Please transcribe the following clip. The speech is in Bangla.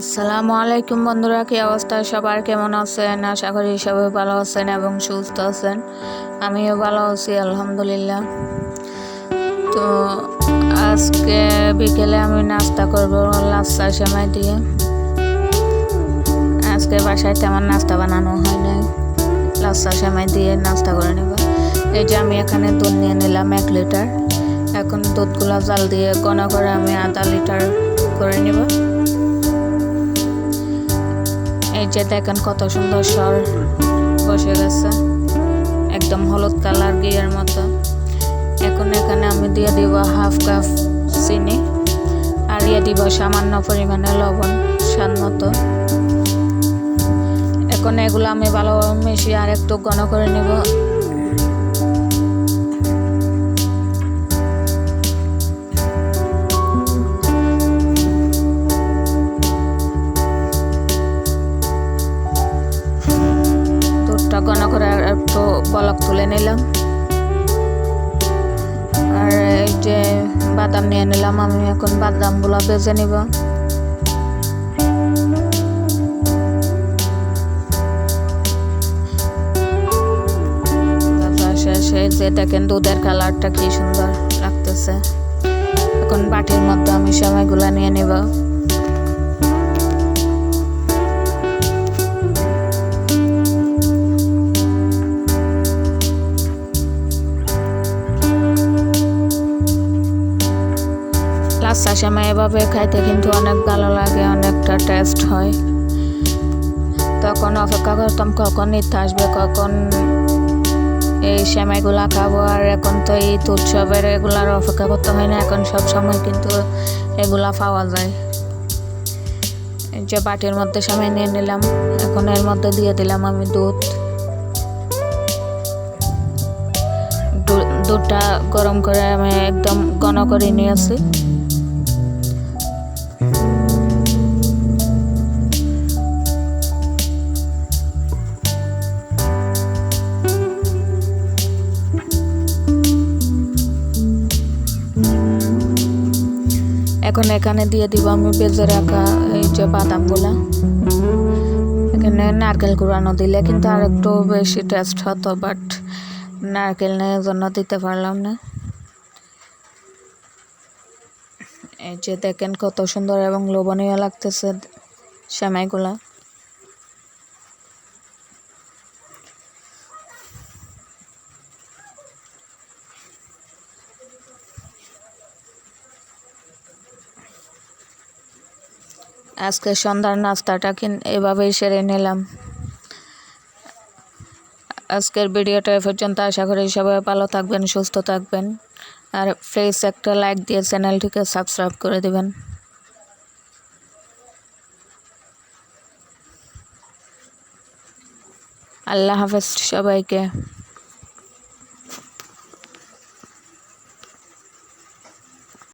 আসসালামু আলাইকুম বন্ধুরা, কি অবস্থা সবার? কেমন আছেন? আশা করি সবাই ভালো আছেন এবং সুস্থ আছেন। আমিও ভালো আছি আলহামদুলিল্লাহ। তো আজকে বিকেলে আমি নাস্তা করব লাচ্ছা সেমাই দিয়ে। আজকে বাসায় তেমন নাস্তা বানানো হয় নাই, লাচ্ছা সেমাই দিয়ে নাস্তা করে নেব। এই যে আমি এখানে দুধ নিয়ে নিলাম 1 লিটার। এখন দুধগুলো জাল দিয়ে ঘন করে আমি আধা লিটার করে নেব। এই যে দেখেন কত সুন্দর সর বসে গেছে, একদম হলুদ কালার ঘিয়ের মতো। এখন এখানে আমি দিয়ে দিব হাফ কাপ চিনি আর দিয়ে দিব সামান্য পরিমাণে লবণ স্বাদ মতো। এখন এগুলো আমি ভালোভাবে মিশিয়ে আর একটু ঘন করে নিব। ঘন করে একটু বলক তুলে নিলাম। আর এই যে বাদাম নিয়ে নিলাম, আমি এখন বাদামগুলো ভেজে নিব। শেষে যে দেখেন দুধের কালারটা কি সুন্দর লাগতেছে। এখন বাটির মধ্যে আমি সেমাইগুলো নিয়ে নিব। লাচ্ছা সেমাই এভাবে খাইতে কিন্তু অনেক ভালো লাগে, অনেকটা টেস্ট হয়। তখন অপেক্ষা করতাম কখন ঈদ আসবে, কখন এই সেমাইগুলা খাবো। আর এখন তো ঈদ উৎসবের এগুলার অপেক্ষা করতে হয় না, এখন সব সময় কিন্তু এগুলা পাওয়া যায়। এই যে বাটির মধ্যে সেমাই নিয়ে নিলাম। এখন এর মধ্যে দিয়ে দিলাম আমি দুধটা গরম করে আমি একদম ঘন করে নিয়েছি। এখন এখানে দিয়ে দিব আমি ভেজে রাখা এই যে বাদামগুলা। এখানে নারকেল কুড়ানো দিলে কিন্তু আর একটু বেশি টেস্ট হতো, বাট নারকেল নেই জন্য দিতে পারলাম না। এই যে দেখেন কত সুন্দর এবং লোভনীয় লাগতেছে সেমাইগুলা। আজকে সন্ধ্যার নাস্তাটা এভাবেই সেরে নিলাম। আজকের ভিডিওটা এ পর্যন্ত। আশা করি সবাই ভালো থাকবেন, সুস্থ থাকবেন। আর প্লিজ একটা লাইক দিয়ে চ্যানেলটিকে সাবস্ক্রাইব করে দিবেন। আল্লাহ হাফেজ সবাইকে।